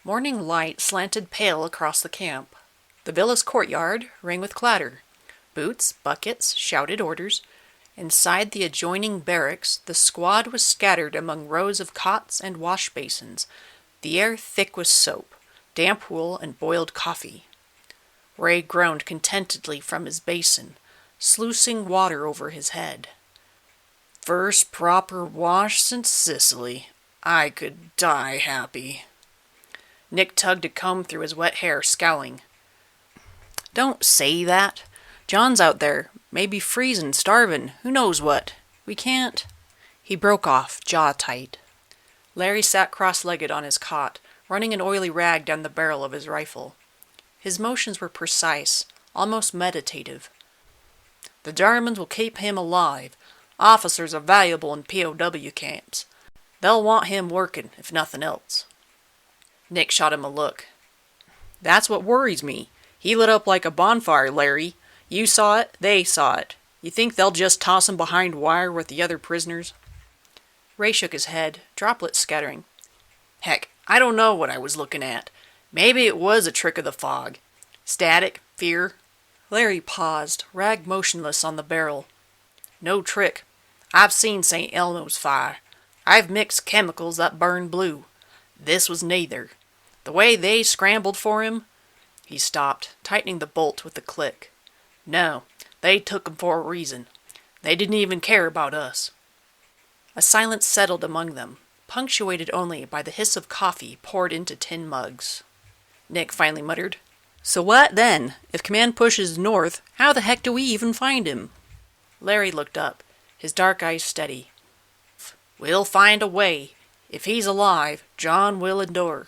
Morning light slanted pale across the camp. The villa's courtyard rang with clatter. Boots, buckets, shouted orders. Inside the adjoining barracks, the squad was scattered among rows of cots and wash basins, the air thick with soap, damp wool, and boiled coffee. Ray groaned contentedly from his basin, sluicing water over his head. First proper wash since Sicily. I could die happy. Nick tugged a comb through his wet hair, scowling. Don't say that. John's out there, maybe freezing, starving, who knows what. We can't... He broke off, jaw tight. Larry sat cross-legged on his cot, running an oily rag down the barrel of his rifle. His motions were precise, almost meditative. The Germans will keep him alive. Officers are valuable in POW camps. They'll want him working, if nothing else. Nick shot him a look. That's what worries me. He lit up like a bonfire, Larry. You saw it, they saw it. You think they'll just toss him behind wire with the other prisoners? Ray shook his head, droplets scattering. Heck, I don't know what I was looking at. Maybe it was a trick of the fog. Static, fear. Larry paused, rag motionless on the barrel. No trick. I've seen St. Elmo's fire. I've mixed chemicals that burn blue. This was neither. The way they scrambled for him... He stopped, tightening the bolt with a click. No, they took him for a reason. They didn't even care about us. A silence settled among them, punctuated only by the hiss of coffee poured into tin mugs. Nick finally muttered, So what then? If command pushes north, how the heck do we even find him? Larry looked up, his dark eyes steady. We'll find a way. If he's alive, John will endure.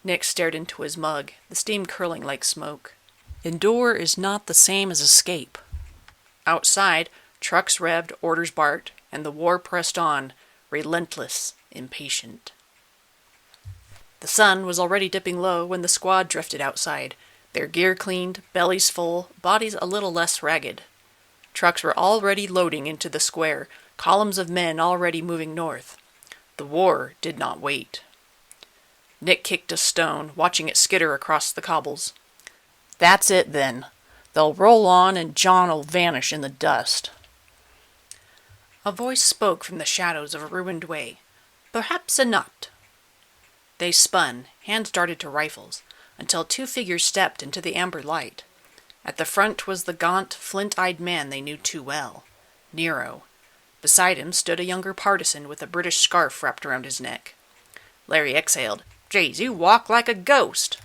Nick stared into his mug, the steam curling like smoke. Endure is not the same as escape. Outside, trucks revved, orders barked, and the war pressed on, relentless, impatient. The sun was already dipping low when the squad drifted outside, their gear cleaned, bellies full, bodies a little less ragged. Trucks were already loading into the square, columns of men already moving north. The war did not wait. Nick kicked a stone, watching it skitter across the cobbles. That's it, then. They'll roll on and John'll vanish in the dust. A voice spoke from the shadows of a ruined way. Perhaps not. They spun, hands darted to rifles, until two figures stepped into the amber light. At the front was the gaunt, flint-eyed man they knew too well, Nero. Beside him stood a younger partisan with a British scarf wrapped around his neck. Larry exhaled. Jeez, you walk like a ghost.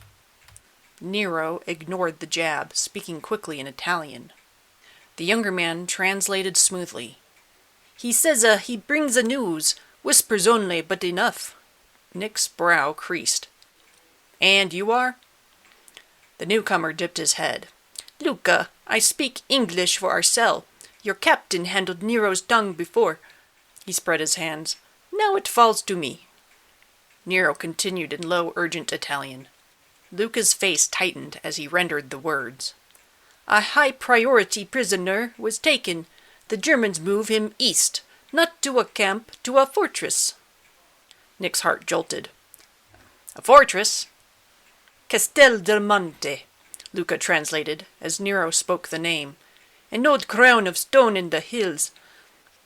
Nero ignored the jab, speaking quickly in Italian. The younger man translated smoothly. He says he brings a news. Whispers only, but enough. Nick's brow creased. And you are? The newcomer dipped his head. Luca, I speak English for ourselves. Your captain handled Nero's tongue before. He spread his hands. Now it falls to me. Nero continued in low, urgent Italian. Luca's face tightened as he rendered the words. A high-priority prisoner was taken. The Germans move him east, not to a camp, to a fortress. Nick's heart jolted. A fortress? Castel del Monte, Luca translated, as Nero spoke the name. An old crown of stone in the hills.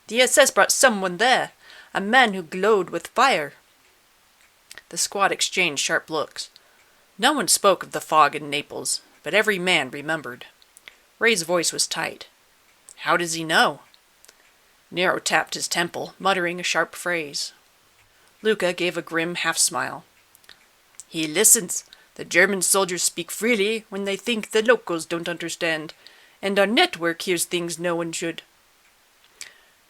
The SS brought someone there, a man who glowed with fire. The squad exchanged sharp looks. No one spoke of the fog in Naples, but every man remembered. Ray's voice was tight. How does he know? Nero tapped his temple, muttering a sharp phrase. Luca gave a grim half-smile. He listens. The German soldiers speak freely when they think the locals don't understand, and our network hears things no one should.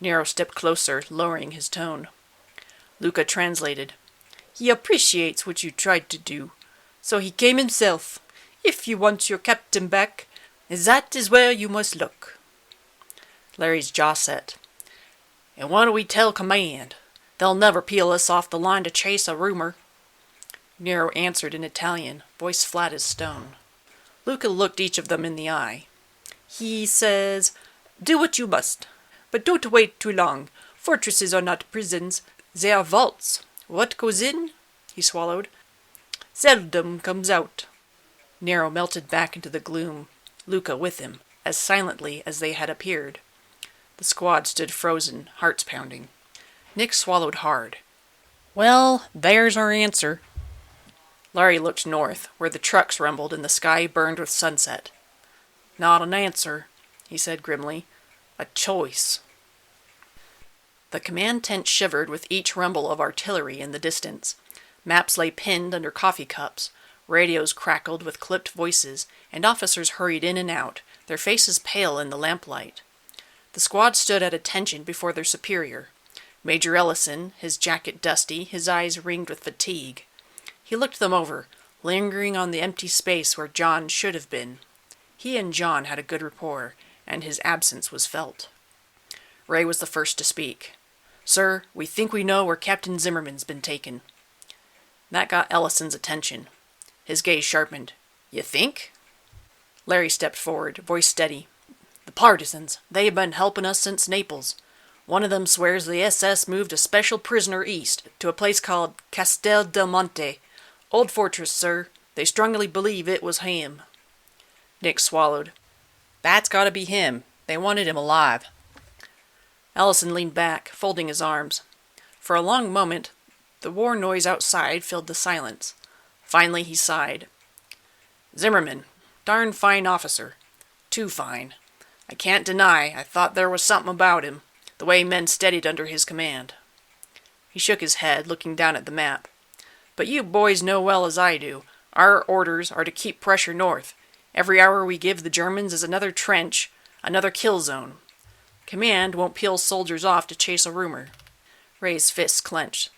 Nero stepped closer, lowering his tone. Luca translated. He appreciates what you tried to do, so he came himself. If you want your captain back, that is where you must look. Larry's jaw set. And what do we tell command? They'll never peel us off the line to chase a rumor. Nero answered in Italian, voice flat as stone. Luca looked each of them in the eye. He says, do what you must, but don't wait too long. Fortresses are not prisons, they are vaults. What goes in? He swallowed. seldom comes out. Nero melted back into the gloom, Luca with him, as silently as they had appeared. The squad stood frozen, hearts pounding. Nick swallowed hard. Well, there's our answer. Larry looked north, where the trucks rumbled and the sky burned with sunset. Not an answer, he said grimly. A choice. The command tent shivered with each rumble of artillery in the distance. Maps lay pinned under coffee cups. Radios crackled with clipped voices, and officers hurried in and out, their faces pale in the lamplight. The squad stood at attention before their superior. Major Ellison, his jacket dusty, his eyes ringed with fatigue. He looked them over, lingering on the empty space where John should have been. He and John had a good rapport, and his absence was felt. Ray was the first to speak. Sir, we think we know where Captain Zimmerman's been taken. That got Ellison's attention. His gaze sharpened. You think? Larry stepped forward, voice steady. The partisans, they have been helping us since Naples. One of them swears the SS moved a special prisoner east, to a place called Castel del Monte. Old fortress, sir. They strongly believe it was him. Nick swallowed. That's gotta be him. They wanted him alive. Ellison leaned back, folding his arms. For a long moment, the war noise outside filled the silence. Finally he sighed. Zimmerman. Darn fine officer. Too fine. I can't deny I thought there was something about him, the way men steadied under his command. He shook his head, looking down at the map. But you boys know well as I do, our orders are to keep pressure north. Every hour we give the Germans is another trench, another kill zone. Command won't peel soldiers off to chase a rumor. Ray's fists clenched.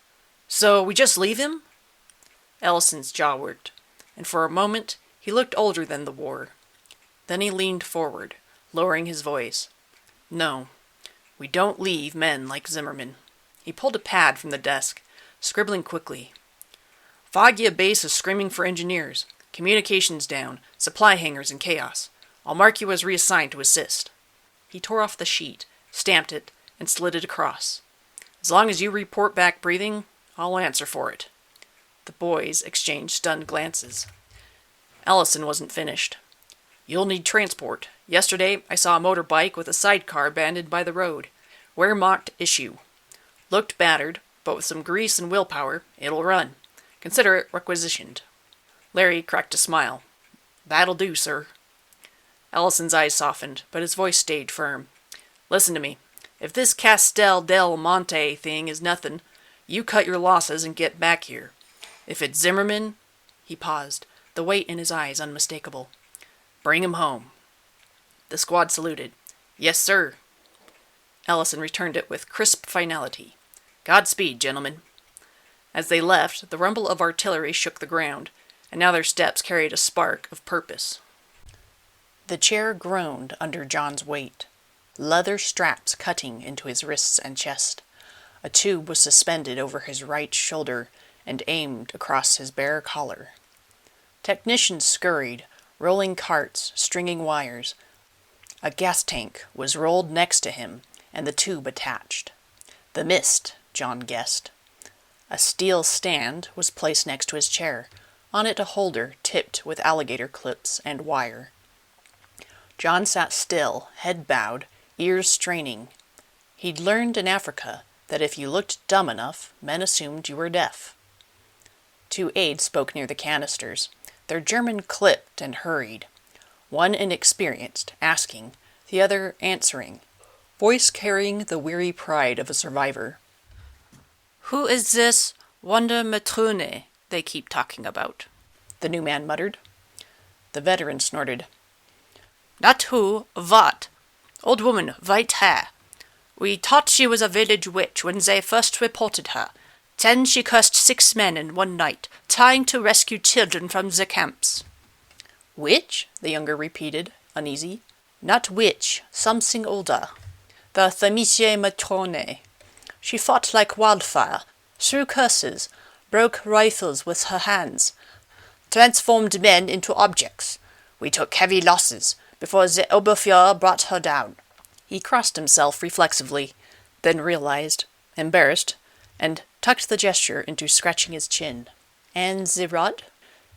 So we just leave him? Ellison's jaw worked, and for a moment he looked older than the war. Then he leaned forward, lowering his voice. No, we don't leave men like Zimmerman. He pulled a pad from the desk, scribbling quickly. Foggia base is screaming for engineers. Communications down, supply hangars in chaos. I'll mark you as reassigned to assist. He tore off the sheet, stamped it, and slid it across. As long as you report back breathing, I'll answer for it. The boys exchanged stunned glances. Ellison wasn't finished. You'll need transport. Yesterday, I saw a motorbike with a sidecar abandoned by the road. Wehrmacht issue. Looked battered, but with some grease and willpower, it'll run. Consider it requisitioned. Larry cracked a smile. That'll do, sir. Ellison's eyes softened, but his voice stayed firm. Listen to me. If this Castel del Monte thing is nothing, you cut your losses and get back here. If it's Zimmerman... He paused, the weight in his eyes unmistakable. Bring him home. The squad saluted. Yes, sir. Ellison returned it with crisp finality. Godspeed, gentlemen. As they left, the rumble of artillery shook the ground, and now their steps carried a spark of purpose. The chair groaned under John's weight, leather straps cutting into his wrists and chest. A tube was suspended over his right shoulder and aimed across his bare collar. Technicians scurried, rolling carts, stringing wires. A gas tank was rolled next to him, and the tube attached. The mist, John guessed. A steel stand was placed next to his chair, on it a holder tipped with alligator clips and wire. John sat still, head bowed, ears straining. He'd learned in Africa that if you looked dumb enough, men assumed you were deaf. Two aides spoke near the canisters. Their German clipped and hurried. One inexperienced, asking, the other answering, voice carrying the weary pride of a survivor. Who is this Wonder Matrone they keep talking about? The new man muttered. The veteran snorted. Not who, what? Old woman, white hair. We thought she was a village witch when they first reported her. Then she cursed 6 men in one night, trying to rescue children from the camps. Witch? The younger repeated, uneasy. Not witch, something older. The Themisia Matrone. She fought like wildfire, threw curses, broke rifles with her hands, transformed men into objects. We took heavy losses before the Oberfuhrer brought her down. He crossed himself reflexively, then realized, embarrassed, and tucked the gesture into scratching his chin. And the rod?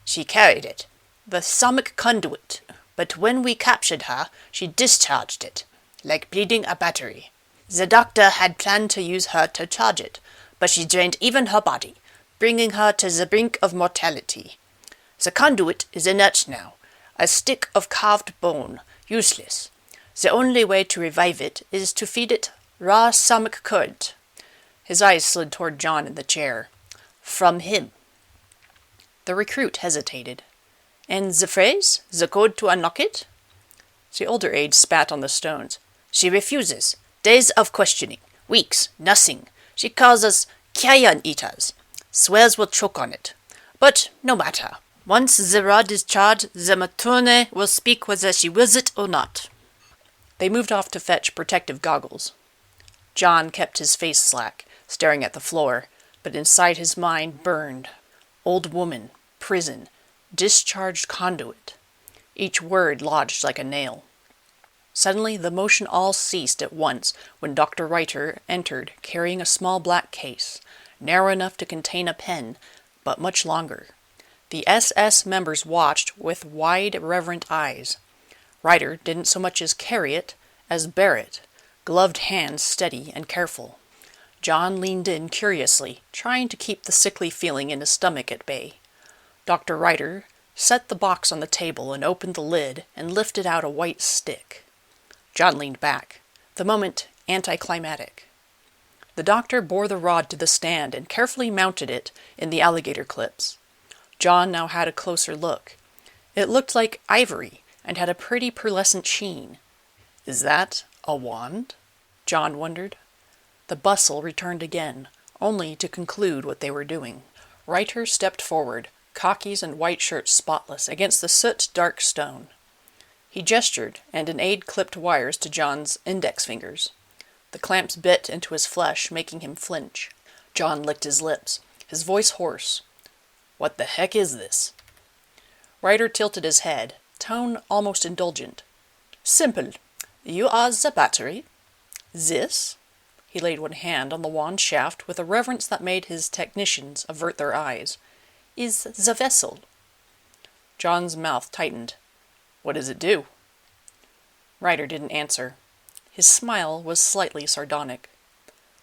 She carried it, the stomach conduit, but when we captured her, she discharged it, like bleeding a battery. The doctor had planned to use her to charge it, but she drained even her body, bringing her to the brink of mortality. The conduit is inert now, a stick of carved bone, useless. The only way to revive it is to feed it raw stomach current. His eyes slid toward John in the chair. From him. The recruit hesitated. And the phrase? The code to unlock it? The older aide spat on the stones. She refuses. Days of questioning. Weeks. Nothing. She calls us carrion eaters. Swears we'll choke on it. But no matter. Once the rod is charged, the matrone will speak whether she wills it or not. They moved off to fetch protective goggles. John kept his face slack, staring at the floor, but inside his mind burned. Old woman, prison, discharged conduit. Each word lodged like a nail. Suddenly the motion all ceased at once when Dr. Reiter entered carrying a small black case, narrow enough to contain a pen, but much longer. The SS members watched with wide, reverent eyes. Reiter didn't so much as carry it as bear it, gloved hands steady and careful. John leaned in curiously, trying to keep the sickly feeling in his stomach at bay. Dr. Reiter set the box on the table and opened the lid and lifted out a white stick. John leaned back, the moment anticlimactic. The doctor bore the rod to the stand and carefully mounted it in the alligator clips. John now had a closer look. It looked like ivory and had a pretty pearlescent sheen. Is that a wand? John wondered. The bustle returned again, only to conclude what they were doing. Reiter stepped forward, khakis and white shirt spotless against the soot-dark stone. He gestured, and an aide clipped wires to John's index fingers. The clamps bit into his flesh, making him flinch. John licked his lips, his voice hoarse. What the heck is this? Reiter tilted his head, tone almost indulgent. Simple. You are the battery. This? He laid one hand on the wand shaft with a reverence that made his technicians avert their eyes. Is the vessel. John's mouth tightened. What does it do? Reiter didn't answer. His smile was slightly sardonic.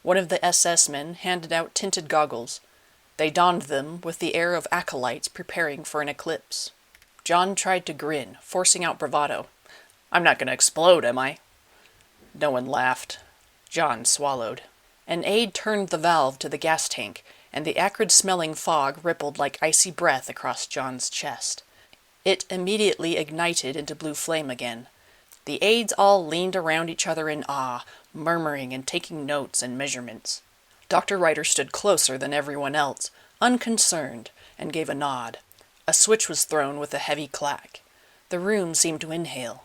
One of the SS men handed out tinted goggles. They donned them with the air of acolytes preparing for an eclipse. John tried to grin, forcing out bravado. I'm not going to explode, am I? No one laughed. John swallowed. An aide turned the valve to the gas tank, and the acrid-smelling fog rippled like icy breath across John's chest. It immediately ignited into blue flame again. The aides all leaned around each other in awe, murmuring and taking notes and measurements. Dr. Reiter stood closer than everyone else, unconcerned, and gave a nod. A switch was thrown with a heavy clack. The room seemed to inhale.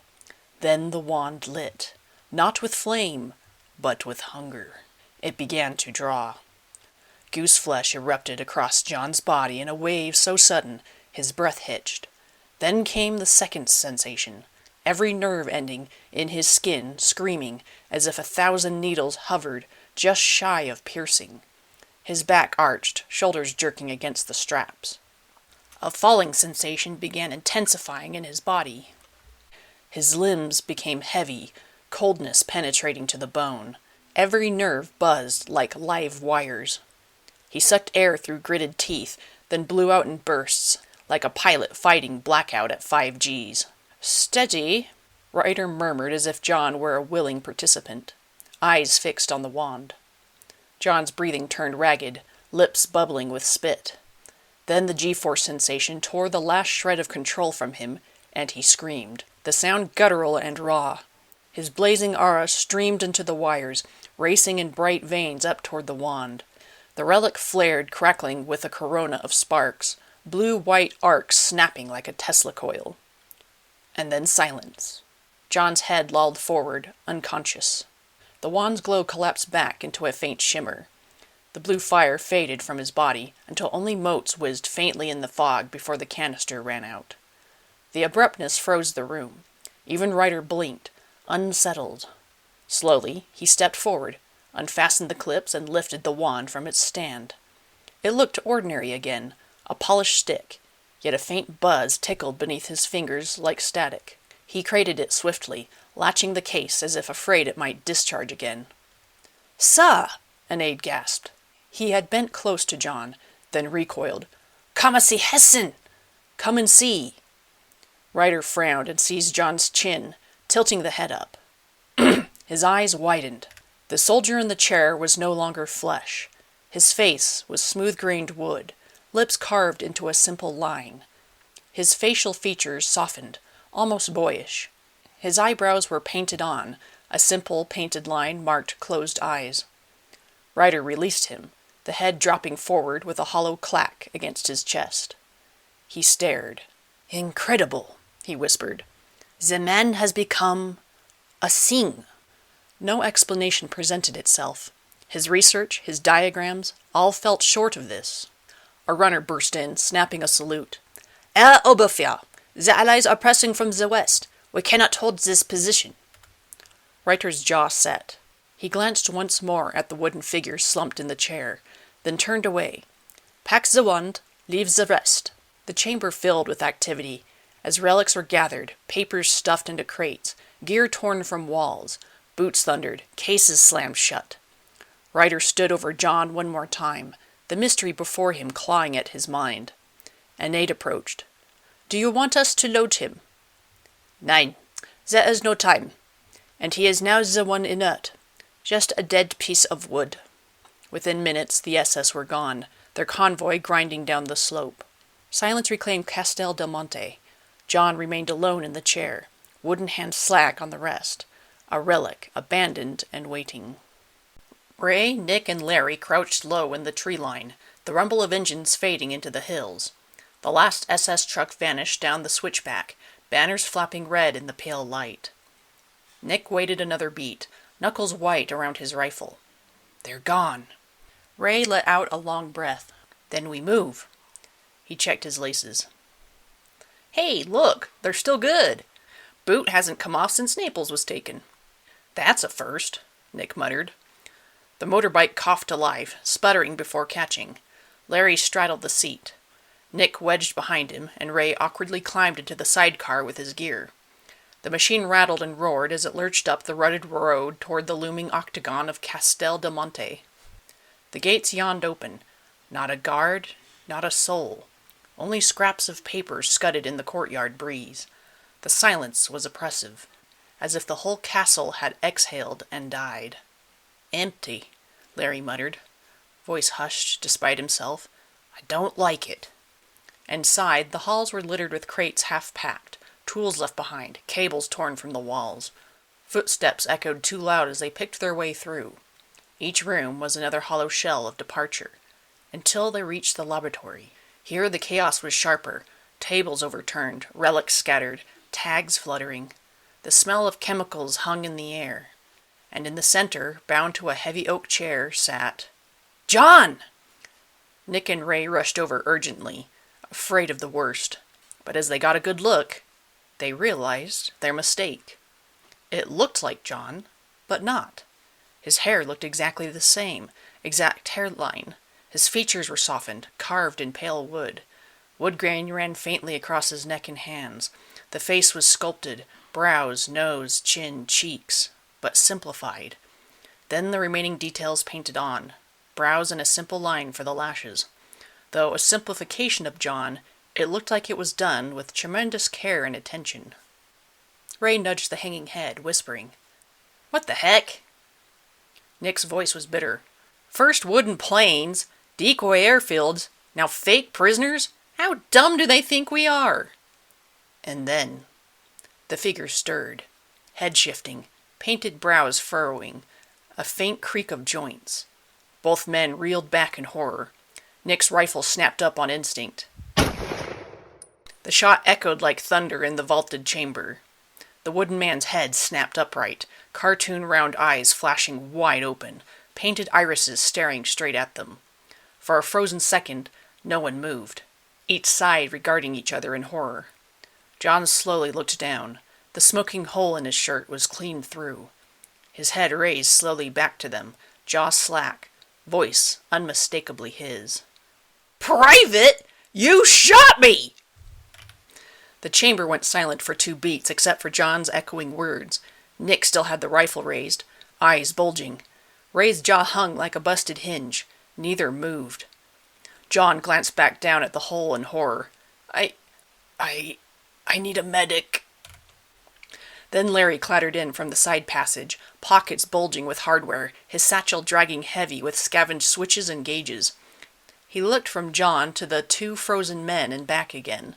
Then the wand lit, not with flame, but with hunger. It began to draw. Goose flesh erupted across John's body in a wave so sudden his breath hitched. Then came the second sensation, every nerve ending in his skin screaming as if 1,000 needles hovered just shy of piercing. His back arched, shoulders jerking against the straps. A falling sensation began intensifying in his body. His limbs became heavy, coldness penetrating to the bone. Every nerve buzzed like live wires. He sucked air through gritted teeth, then blew out in bursts, like a pilot fighting blackout at 5 Gs. Steady, Reiter murmured as if John were a willing participant, eyes fixed on the wand. John's breathing turned ragged, lips bubbling with spit. Then the G-force sensation tore the last shred of control from him, and he screamed, the sound guttural and raw. His blazing aura streamed into the wires, racing in bright veins up toward the wand. The relic flared, crackling with a corona of sparks, blue-white arcs snapping like a Tesla coil. And then silence. John's head lolled forward, unconscious. The wand's glow collapsed back into a faint shimmer. The blue fire faded from his body until only motes whizzed faintly in the fog before the canister ran out. The abruptness froze the room. Even Reiter blinked, unsettled. Slowly, he stepped forward, unfastened the clips, and lifted the wand from its stand. It looked ordinary again, a polished stick, yet a faint buzz tickled beneath his fingers like static. He crated it swiftly, latching the case as if afraid it might discharge again. "Sir!" an aide gasped. He had bent close to John, then recoiled. "Come and see Hessen!" "Come and see!" Ryder frowned and seized John's chin, tilting the head up. His eyes widened. The soldier in the chair was no longer flesh. His face was smooth-grained wood, lips carved into a simple line. His facial features softened, almost boyish. His eyebrows were painted on, a simple painted line marked closed eyes. Ryder released him, the head dropping forward with a hollow clack against his chest. He stared. "Incredible," he whispered. "The man has become a thing." No explanation presented itself. His research, his diagrams, all felt short of this. A runner burst in, snapping a salute. "Herr Oberfier, the Allies are pressing from the west. We cannot hold this position." Reiter's jaw set. He glanced once more at the wooden figure slumped in the chair, then turned away. "Pack the wand, leave the rest." The chamber filled with activity, as relics were gathered, papers stuffed into crates, gear torn from walls, boots thundered, cases slammed shut. Ryder stood over John one more time, the mystery before him clawing at his mind. An aide approached. "Do you want us to load him?" "Nein, there is no time. And he is now the one inert. Just a dead piece of wood." Within minutes, the SS were gone, their convoy grinding down the slope. Silence reclaimed Castel del Monte. John remained alone in the chair, wooden hand slack on the rest, a relic, abandoned and waiting. Ray, Nick, and Larry crouched low in the tree line, the rumble of engines fading into the hills. The last SS truck vanished down the switchback, banners flapping red in the pale light. Nick waited another beat, knuckles white around his rifle. "They're gone." Ray let out a long breath. "Then we move." He checked his laces. "Hey, look, they're still good. Boot hasn't come off since Naples was taken." "That's a first," Nick muttered. The motorbike coughed to life, sputtering before catching. Larry straddled the seat. Nick wedged behind him, and Ray awkwardly climbed into the sidecar with his gear. The machine rattled and roared as it lurched up the rutted road toward the looming octagon of Castel del Monte. The gates yawned open. Not a guard, not a soul. Only scraps of paper scudded in the courtyard breeze. The silence was oppressive, as if the whole castle had exhaled and died. "Empty," Larry muttered, voice hushed despite himself. "I don't like it." Inside, the halls were littered with crates half-packed, tools left behind, cables torn from the walls. Footsteps echoed too loud as they picked their way through. Each room was another hollow shell of departure, until they reached the laboratory. Here the chaos was sharper, tables overturned, relics scattered, tags fluttering. The smell of chemicals hung in the air. And in the center, bound to a heavy oak chair, sat John! Nick and Ray rushed over urgently, afraid of the worst. But as they got a good look, they realized their mistake. It looked like John, but not. His hair looked exactly the same, exact hairline. His features were softened, carved in pale wood. Wood grain ran faintly across his neck and hands. The face was sculpted, brows, nose, chin, cheeks, but simplified. Then the remaining details painted on, brows and a simple line for the lashes. Though a simplification of John, it looked like it was done with tremendous care and attention. Ray nudged the hanging head, whispering, "What the heck?" Nick's voice was bitter. "First wooden planes, decoy airfields, now fake prisoners? How dumb do they think we are?" And then the figure stirred, head shifting, painted brows furrowing, a faint creak of joints. Both men reeled back in horror. Nick's rifle snapped up on instinct. The shot echoed like thunder in the vaulted chamber. The wooden man's head snapped upright, cartoon round eyes flashing wide open, painted irises staring straight at them. For a frozen second, no one moved, each side regarding each other in horror. John slowly looked down. The smoking hole in his shirt was clean through. His head raised slowly back to them, jaw slack, voice unmistakably his. "Private! You shot me!" The chamber went silent for 2 beats, except for John's echoing words. Nick still had the rifle raised, eyes bulging. Ray's jaw hung like a busted hinge. Neither moved. John glanced back down at the hole in horror. I need a medic. Then Larry clattered in from the side passage, pockets bulging with hardware, his satchel dragging heavy with scavenged switches and gauges. He looked from John to the 2 frozen men and back again.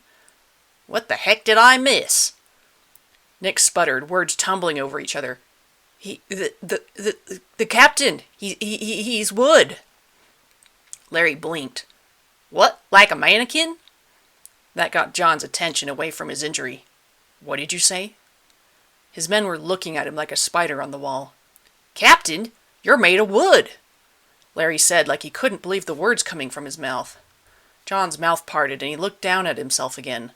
What the heck did I miss? Nick sputtered, words tumbling over each other. The captain, he's wood. Larry blinked. What, like a mannequin? That got John's attention away from his injury. What did you say? His men were looking at him like a spider on the wall. Captain, you're made of wood, Larry said like he couldn't believe the words coming from his mouth. John's mouth parted and he looked down at himself again.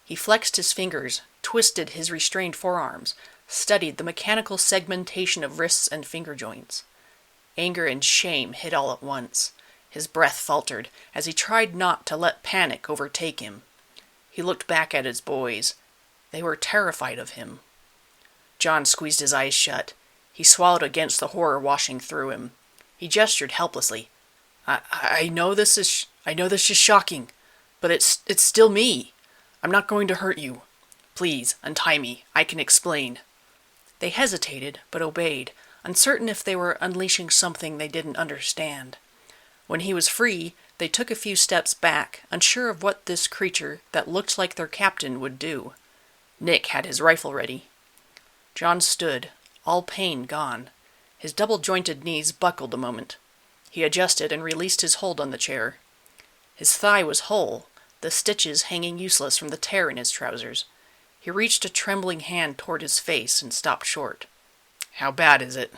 He flexed his fingers, twisted his restrained forearms, studied the mechanical segmentation of wrists and finger joints. Anger and shame hit all at once. His breath faltered as he tried not to let panic overtake him. He looked back at his boys. They were terrified of him. John squeezed his eyes shut. He swallowed against the horror washing through him. He gestured helplessly. I know this is shocking, but it's still me. I'm not going to hurt you. Please, untie me. I can explain. They hesitated, but obeyed, uncertain if they were unleashing something they didn't understand. When he was free, they took a few steps back, unsure of what this creature that looked like their captain would do. Nick had his rifle ready. John stood, all pain gone. His double-jointed knees buckled a moment. He adjusted and released his hold on the chair. His thigh was whole, the stitches hanging useless from the tear in his trousers. He reached a trembling hand toward his face and stopped short. How bad is it?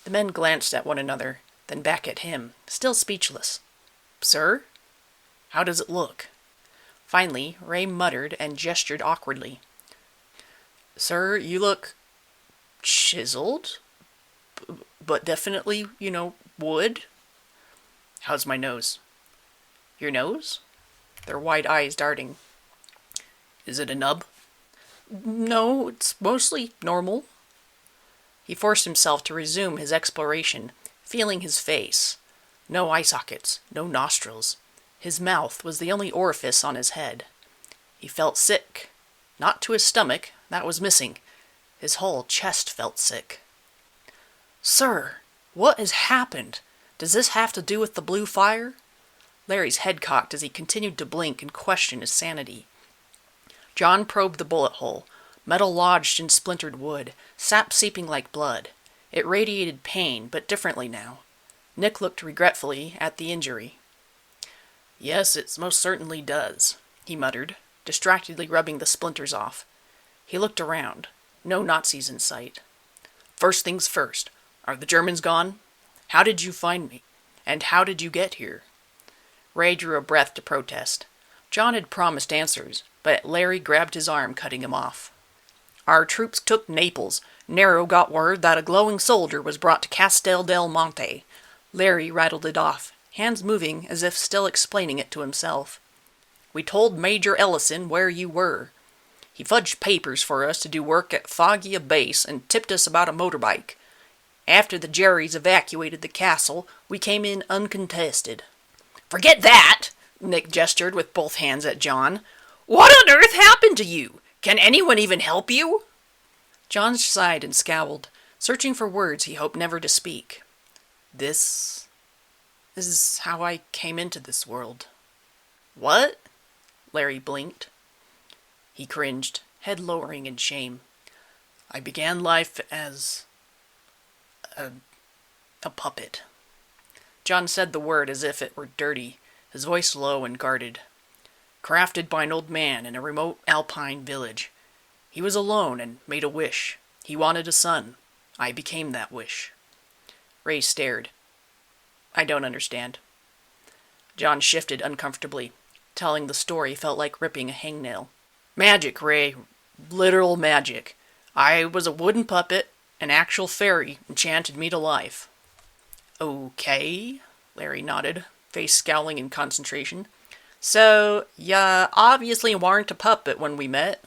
The men glanced at one another, then back at him, still speechless. Sir? How does it look? Finally, Ray muttered and gestured awkwardly. Sir, you look chiseled, but definitely, wood. How's my nose? Your nose? Their wide eyes darting. Is it a nub? No, it's mostly normal. He forced himself to resume his exploration, feeling his face. No eye sockets, no nostrils. His mouth was the only orifice on his head. He felt sick. Not to his stomach, that was missing. His whole chest felt sick. Sir, what has happened? Does this have to do with the blue fire? Larry's head cocked as he continued to blink and question his sanity. John probed the bullet hole, metal lodged in splintered wood, sap seeping like blood. It radiated pain, but differently now. Nick looked regretfully at the injury. Yes, it most certainly does, he muttered, distractedly rubbing the splinters off. He looked around. No Nazis in sight. First things first. Are the Germans gone? How did you find me? And how did you get here? Ray drew a breath to protest. John had promised answers, but Larry grabbed his arm, cutting him off. Our troops took Naples. Nero got word that a glowing soldier was brought to Castel del Monte. Larry rattled it off, hands moving as if still explaining it to himself. We told Major Ellison where you were. He fudged papers for us to do work at Foggia Base and tipped us about a motorbike. After the Jerrys evacuated the castle, we came in uncontested. Forget that! Nick gestured with both hands at John. What on earth happened to you? Can anyone even help you? John sighed and scowled, searching for words he hoped never to speak. This is how I came into this world. What? Larry blinked. He cringed, head lowering in shame. I began life as a puppet. John said the word as if it were dirty, his voice low and guarded. Crafted by an old man in a remote alpine village. He was alone and made a wish. He wanted a son. I became that wish. Ray stared. I don't understand. John shifted uncomfortably. Telling the story felt like ripping a hangnail. Magic, Ray. Literal magic. I was a wooden puppet. An actual fairy enchanted me to life. Okay, Larry nodded, face scowling in concentration. So, ya obviously weren't a puppet when we met.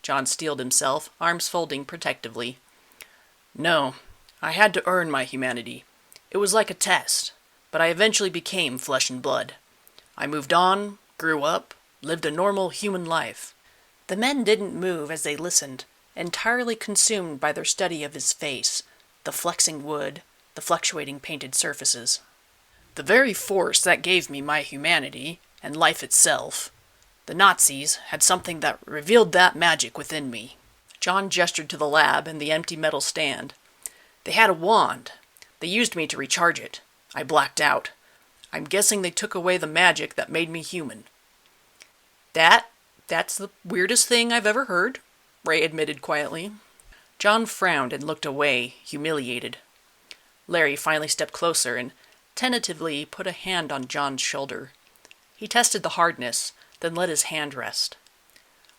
John steeled himself, arms folding protectively. No, I had to earn my humanity. It was like a test, but I eventually became flesh and blood. I moved on, grew up, lived a normal human life. The men didn't move as they listened, entirely consumed by their study of his face, the flexing wood, the fluctuating painted surfaces. The very force that gave me my humanity, and life itself, the Nazis had something that revealed that magic within me. John gestured to the lab and the empty metal stand. They had a wand. They used me to recharge it. I blacked out. I'm guessing they took away the magic that made me human. That's the weirdest thing I've ever heard, Ray admitted quietly. John frowned and looked away, humiliated. Larry finally stepped closer and tentatively put a hand on John's shoulder. He tested the hardness, then let his hand rest.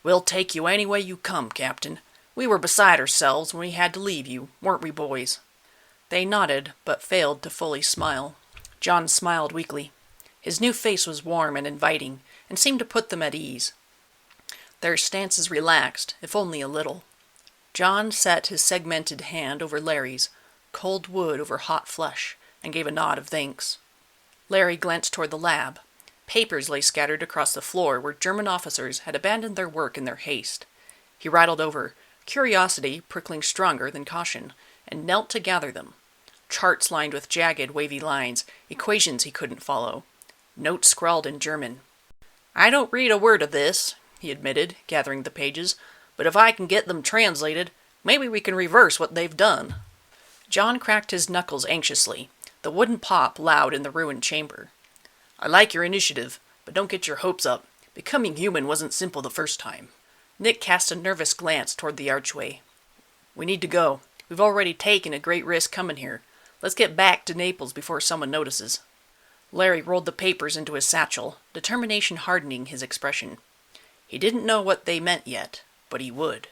We'll take you any way you come, Captain. We were beside ourselves when we had to leave you, weren't we, boys? They nodded, but failed to fully smile. John smiled weakly. His new face was warm and inviting, and seemed to put them at ease. Their stances relaxed, if only a little. John set his segmented hand over Larry's, cold wood over hot flesh, and gave a nod of thanks. Larry glanced toward the lab. Papers lay scattered across the floor where German officers had abandoned their work in their haste. He rattled over, curiosity prickling stronger than caution, and knelt to gather them. Charts lined with jagged, wavy lines, equations he couldn't follow. Notes scrawled in German. I don't read a word of this, he admitted, gathering the pages, but if I can get them translated, maybe we can reverse what they've done. John cracked his knuckles anxiously, the wooden pop loud in the ruined chamber. I like your initiative, but don't get your hopes up. Becoming human wasn't simple the first time. Nick cast a nervous glance toward the archway. We need to go. We've already taken a great risk coming here. Let's get back to Naples before someone notices. Larry rolled the papers into his satchel, determination hardening his expression. He didn't know what they meant yet, but he would.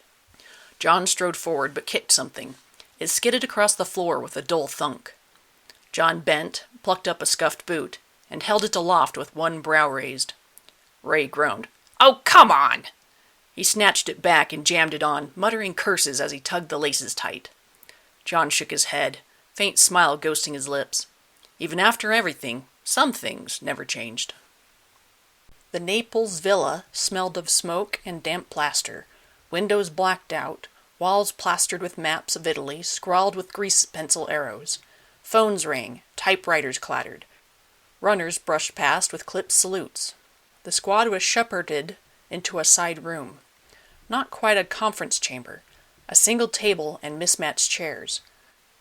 John strode forward but kicked something. It skidded across the floor with a dull thunk. John bent, plucked up a scuffed boot, and held it aloft with one brow raised. Ray groaned. Oh, come on! He snatched it back and jammed it on, muttering curses as he tugged the laces tight. John shook his head, faint smile ghosting his lips. Even after everything, some things never changed. The Naples villa smelled of smoke and damp plaster, windows blacked out, walls plastered with maps of Italy scrawled with grease pencil arrows. Phones rang, typewriters clattered. Runners brushed past with clipped salutes. The squad was shepherded into a side room. Not quite a conference chamber. A single table and mismatched chairs.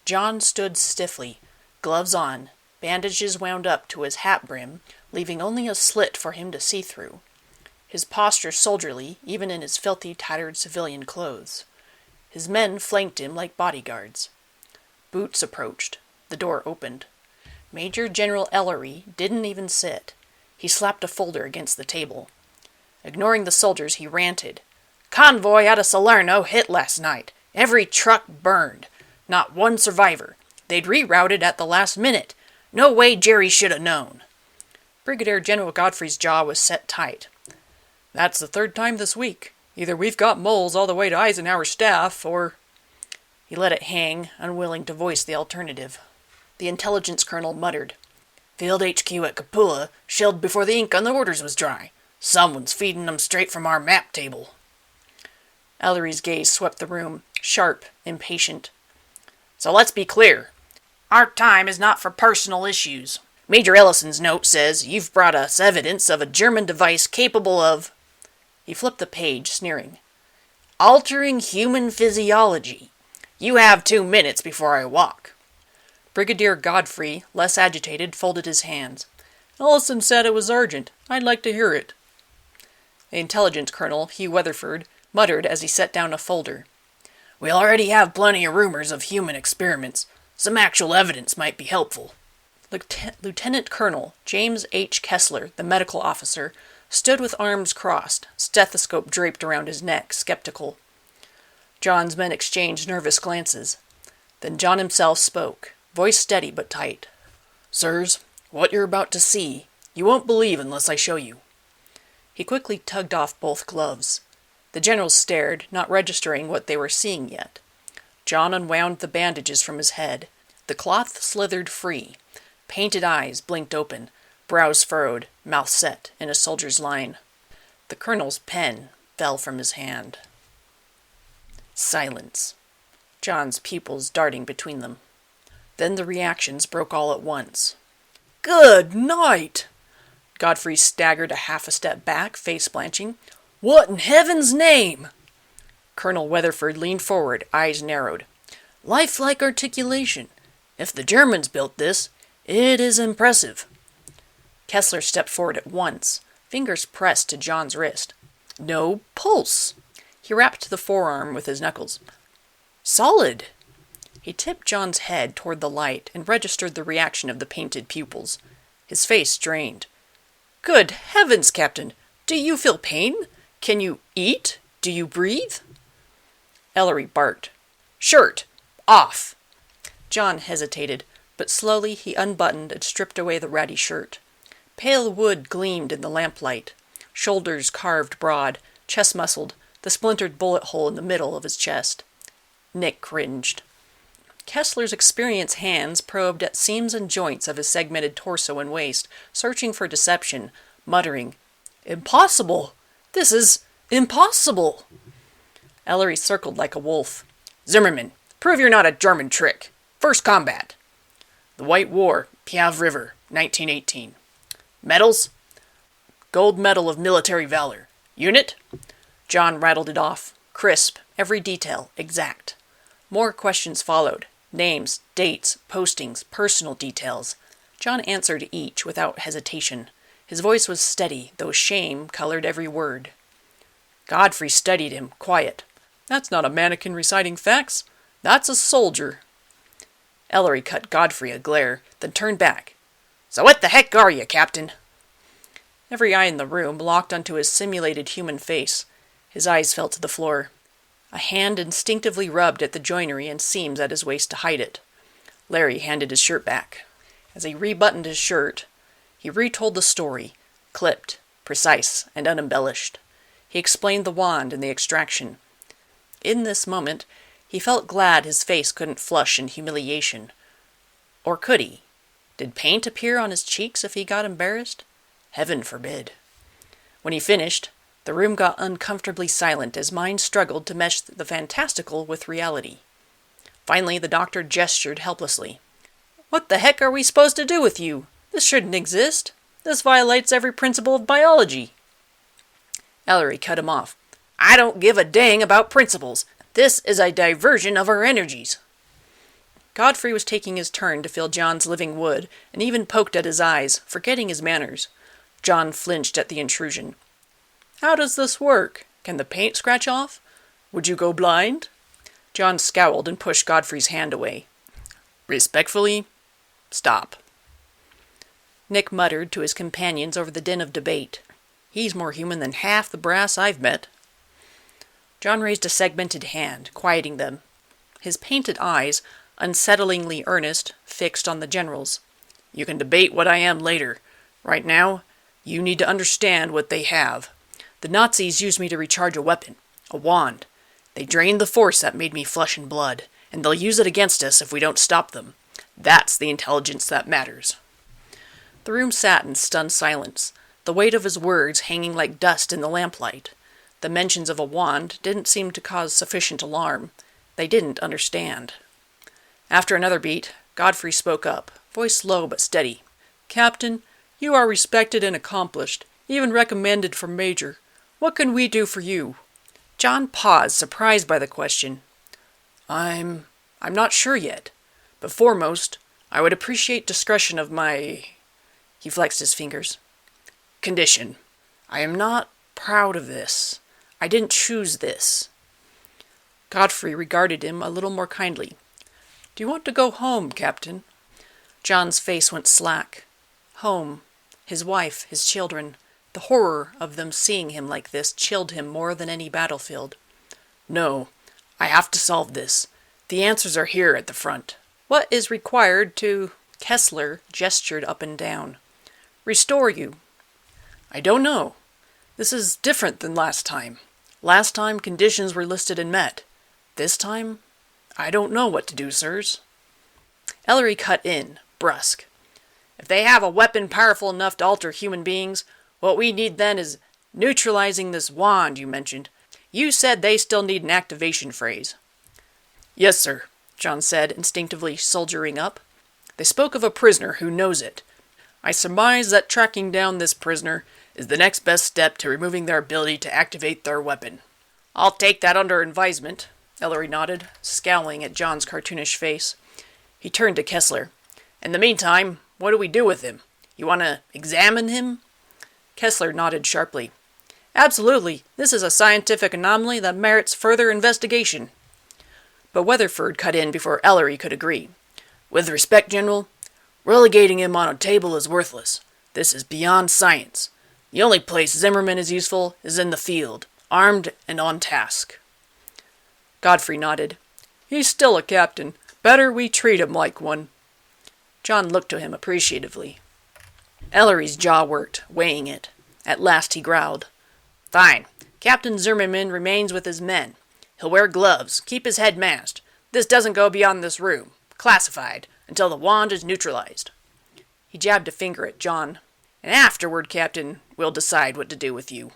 John stood stiffly, gloves on, bandages wound up to his hat brim, leaving only a slit for him to see through. His posture soldierly, even in his filthy, tattered civilian clothes. His men flanked him like bodyguards. Boots approached. The door opened. Major General Ellery didn't even sit. He slapped a folder against the table. Ignoring the soldiers, he ranted. Convoy out of Salerno hit last night. Every truck burned. Not one survivor. They'd rerouted at the last minute. No way Jerry should have known. Brigadier General Godfrey's jaw was set tight. That's the third time this week. Either we've got moles all the way to Eisenhower's staff, or... He let it hang, unwilling to voice the alternative. The intelligence colonel muttered. Field HQ at Capua shelled before the ink on the orders was dry. Someone's feeding them straight from our map table. Ellery's gaze swept the room, sharp, impatient. So let's be clear. Our time is not for personal issues. Major Ellison's note says you've brought us evidence of a German device capable of... He flipped the page, sneering. Altering human physiology. You have 2 minutes before I walk. Brigadier Godfrey, less agitated, folded his hands. Ellison said it was urgent. I'd like to hear it. The intelligence colonel, Hugh Weatherford, muttered as he set down a folder. We already have plenty of rumors of human experiments. Some actual evidence might be helpful. Lieutenant Colonel James H. Kessler, the medical officer, stood with arms crossed, stethoscope draped around his neck, skeptical. John's men exchanged nervous glances. Then John himself spoke, voice steady but tight. Sirs, what you're about to see, you won't believe unless I show you. He quickly tugged off both gloves. The generals stared, not registering what they were seeing yet. John unwound the bandages from his head. The cloth slithered free. Painted eyes blinked open, brows furrowed, mouth set in a soldier's line. The colonel's pen fell from his hand. Silence. John's pupils darting between them. Then the reactions broke all at once. "Good night!" Godfrey staggered a half a step back, face blanching. "What in heaven's name?" Colonel Weatherford leaned forward, eyes narrowed. "Lifelike articulation. If the Germans built this, it is impressive." Kessler stepped forward at once, fingers pressed to John's wrist. "No pulse." He rapped the forearm with his knuckles. "Solid." He tipped John's head toward the light and registered the reaction of the painted pupils. His face strained. "Good heavens, Captain! Do you feel pain? Can you eat? Do you breathe?" Ellery barked. "Shirt! Off!" John hesitated, but slowly he unbuttoned and stripped away the ratty shirt. Pale wood gleamed in the lamplight. Shoulders carved broad, chest muscled, the splintered bullet hole in the middle of his chest. Nick cringed. Kessler's experienced hands probed at seams and joints of his segmented torso and waist, searching for deception, muttering, "Impossible! This is impossible!" Ellery circled like a wolf. "Zimmerman, prove you're not a German trick. First combat. The White War, Piave River, 1918. Medals? Gold Medal of Military Valor. Unit?" John rattled it off. Crisp, every detail, exact. More questions followed. Names, dates, postings, personal details. John answered each without hesitation. His voice was steady, though shame colored every word. Godfrey studied him, quiet. "That's not a mannequin reciting facts. That's a soldier." Ellery cut Godfrey a glare, then turned back. "So what the heck are you, Captain?" Every eye in the room locked onto his simulated human face. His eyes fell to the floor. A hand instinctively rubbed at the joinery and seams at his waist to hide it. Larry handed his shirt back. As he rebuttoned his shirt, he retold the story, clipped, precise, and unembellished. He explained the wand and the extraction. In this moment, he felt glad his face couldn't flush in humiliation. Or could he? Did paint appear on his cheeks if he got embarrassed? Heaven forbid. When he finished, the room got uncomfortably silent as minds struggled to mesh the fantastical with reality. Finally, the doctor gestured helplessly. "What the heck are we supposed to do with you? This shouldn't exist. This violates every principle of biology." Ellery cut him off. "I don't give a dang about principles. This is a diversion of our energies." Godfrey was taking his turn to feel John's living wood, and even poked at his eyes, forgetting his manners. John flinched at the intrusion. "How does this work? Can the paint scratch off? Would you go blind?" John scowled and pushed Godfrey's hand away. "Respectfully, stop." Nick muttered to his companions over the din of debate. "He's more human than half the brass I've met." John raised a segmented hand, quieting them. His painted eyes, unsettlingly earnest, fixed on the generals. "You can debate what I am later. Right now, you need to understand what they have. The Nazis used me to recharge a weapon, a wand. They drained the force that made me flesh and blood, and they'll use it against us if we don't stop them. That's the intelligence that matters." The room sat in stunned silence, the weight of his words hanging like dust in the lamplight. The mentions of a wand didn't seem to cause sufficient alarm. They didn't understand. After another beat, Godfrey spoke up, voice low but steady. "Captain, you are respected and accomplished, even recommended for major. What can we do for you?" John paused, surprised by the question. I'm not sure yet. But foremost, I would appreciate discretion of my..." He flexed his fingers. "Condition. I am not proud of this. I didn't choose this." Godfrey regarded him a little more kindly. "Do you want to go home, Captain?" John's face went slack. Home. His wife, his children. The horror of them seeing him like this chilled him more than any battlefield. "No. I have to solve this. The answers are here at the front." "What is required to..." Kessler gestured up and down. "Restore you." "I don't know. This is different than last time. Last time conditions were listed and met. This time, I don't know what to do, sirs. Ellery cut in, brusque. If they have a weapon powerful enough to alter human beings, what we need then is neutralizing this wand you mentioned. You said they still need an activation phrase. Yes, sir, John said, instinctively soldiering up. They spoke of a prisoner who knows it. I surmise that tracking down this prisoner is the next best step to removing their ability to activate their weapon. I'll take that under advisement, Ellery nodded, scowling at John's cartoonish face. He turned to Kessler. In the meantime, what do we do with him? You want to examine him? Kessler nodded sharply. Absolutely. This is a scientific anomaly that merits further investigation. But Weatherford cut in before Ellery could agree. With respect, General, relegating him on a table is worthless. This is beyond science. The only place Zimmerman is useful is in the field, armed and on task. Godfrey nodded. He's still a captain. Better we treat him like one. John looked to him appreciatively. Ellery's jaw worked, weighing it. At last he growled. Fine. Captain Zimmerman remains with his men. He'll wear gloves, keep his head masked. This doesn't go beyond this room. Classified, until the wand is neutralized. He jabbed a finger at John. And afterward, Captain, we'll decide what to do with you.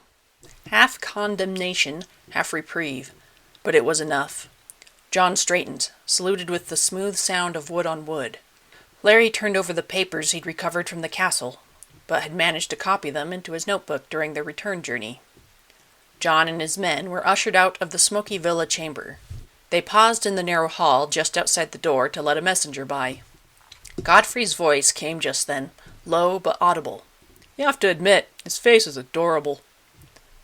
Half condemnation, half reprieve. But it was enough. John straightened, saluted with the smooth sound of wood on wood. Larry turned over the papers he'd recovered from the castle, but had managed to copy them into his notebook during their return journey. John and his men were ushered out of the smoky villa chamber. They paused in the narrow hall just outside the door to let a messenger by. Godfrey's voice came just then, low but audible. You have to admit, his face is adorable.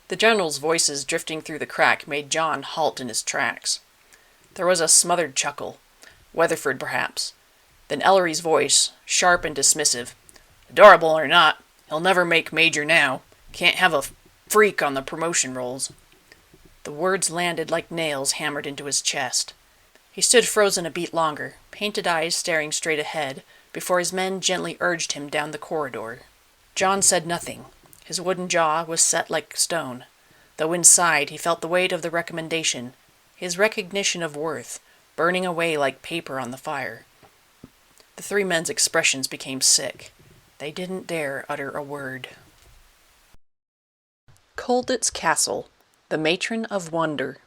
The general's voices drifting through the crack made John halt in his tracks. There was a smothered chuckle. Weatherford, perhaps. Then Ellery's voice, sharp and dismissive. Adorable or not, he'll never make major now. Can't have a freak on the promotion rolls. The words landed like nails hammered into his chest. He stood frozen a beat longer, painted eyes staring straight ahead, before his men gently urged him down the corridor. John said nothing. His wooden jaw was set like stone, though inside he felt the weight of the recommendation, his recognition of worth, burning away like paper on the fire. The three men's expressions became sick. They didn't dare utter a word. Colditz Castle, the Matron of Wonder.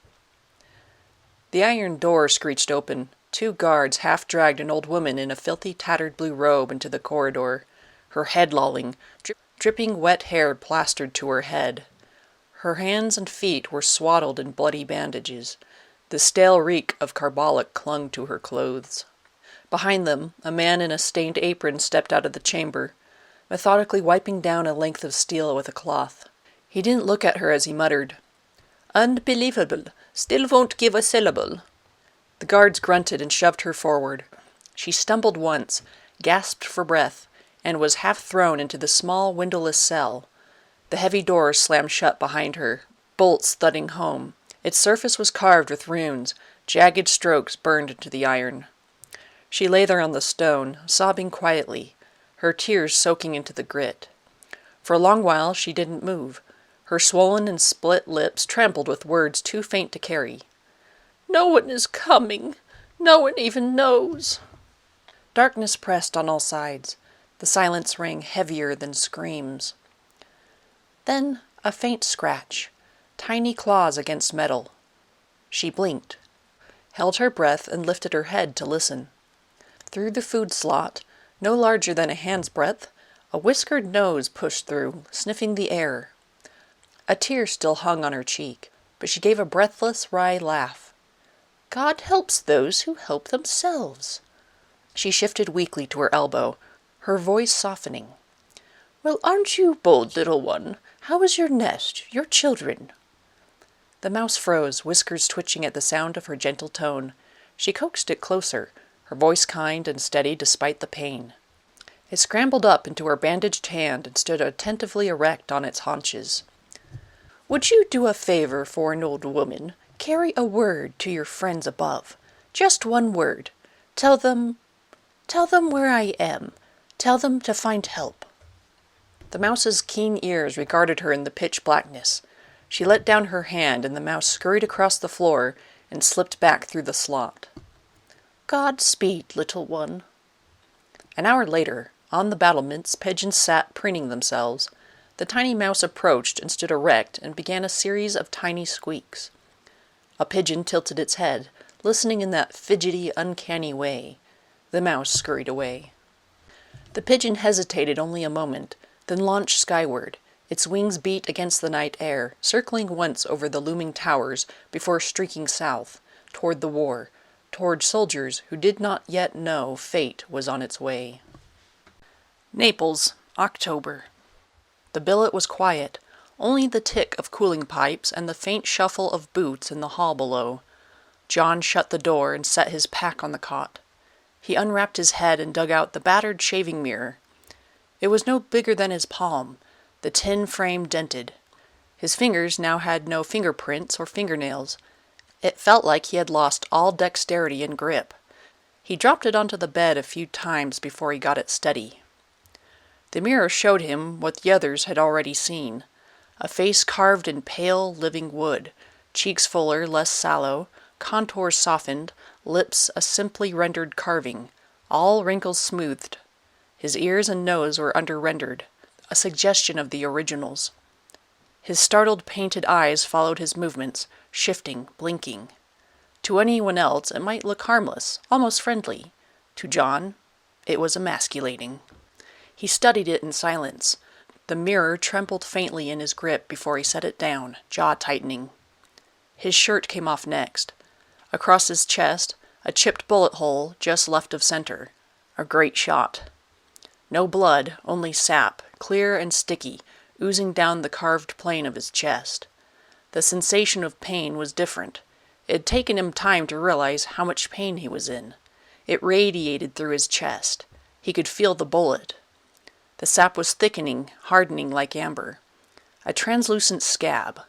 The iron door screeched open. 2 guards half-dragged an old woman in a filthy, tattered blue robe into the corridor, her head lolling, dripping wet hair plastered to her head. Her hands and feet were swaddled in bloody bandages. The stale reek of carbolic clung to her clothes. Behind them, a man in a stained apron stepped out of the chamber, methodically wiping down a length of steel with a cloth. He didn't look at her as he muttered, "Unbelievable. Still won't give a syllable." The guards grunted and shoved her forward. She stumbled once, gasped for breath, and was half thrown into the small, windowless cell. The heavy door slammed shut behind her, bolts thudding home. Its surface was carved with runes, jagged strokes burned into the iron. She lay there on the stone, sobbing quietly, her tears soaking into the grit. For a long while she didn't move. Her swollen and split lips trembled with words too faint to carry. "No one is coming. No one even knows." Darkness pressed on all sides. The silence rang heavier than screams. Then a faint scratch, tiny claws against metal. She blinked, held her breath, and lifted her head to listen. Through the food slot, no larger than a hand's breadth, a whiskered nose pushed through, sniffing the air. A tear still hung on her cheek, but she gave a breathless, wry laugh. "God helps those who help themselves." She shifted weakly to her elbow, her voice softening. "Well, aren't you, bold little one? How is your nest, your children?" The mouse froze, whiskers twitching at the sound of her gentle tone. She coaxed it closer, her voice kind and steady despite the pain. It scrambled up into her bandaged hand and stood attentively erect on its haunches. "Would you do a favor for an old woman? Carry a word to your friends above. Just one word. Tell them where I am. Tell them to find help." The mouse's keen ears regarded her in the pitch blackness. She let down her hand, and the mouse scurried across the floor and slipped back through the slot. "Godspeed, little one." An hour later, on the battlements, pigeons sat preening themselves. The tiny mouse approached and stood erect and began a series of tiny squeaks. A pigeon tilted its head, listening in that fidgety, uncanny way. The mouse scurried away. The pigeon hesitated only a moment, then launched skyward. Its wings beat against the night air, circling once over the looming towers before streaking south, toward the war, toward soldiers who did not yet know fate was on its way. Naples, October. The billet was quiet, only the tick of cooling pipes and the faint shuffle of boots in the hall below. John shut the door and set his pack on the cot. He unwrapped his head and dug out the battered shaving mirror. It was no bigger than his palm, the tin frame dented. His fingers now had no fingerprints or fingernails. It felt like he had lost all dexterity and grip. He dropped it onto the bed a few times before he got it steady. The mirror showed him what the others had already seen. A face carved in pale, living wood, cheeks fuller, less sallow, contours softened, lips a simply rendered carving, all wrinkles smoothed. His ears and nose were under-rendered, a suggestion of the originals. His startled, painted eyes followed his movements, shifting, blinking. To anyone else it might look harmless, almost friendly. To John, it was emasculating. He studied it in silence. The mirror trembled faintly in his grip before he set it down, jaw tightening. His shirt came off next. Across his chest, a chipped bullet hole just left of center. A great shot. No blood, only sap, clear and sticky, oozing down the carved plane of his chest. The sensation of pain was different. It had taken him time to realize how much pain he was in. It radiated through his chest. He could feel the bullet. The sap was thickening, hardening like amber. A translucent scab.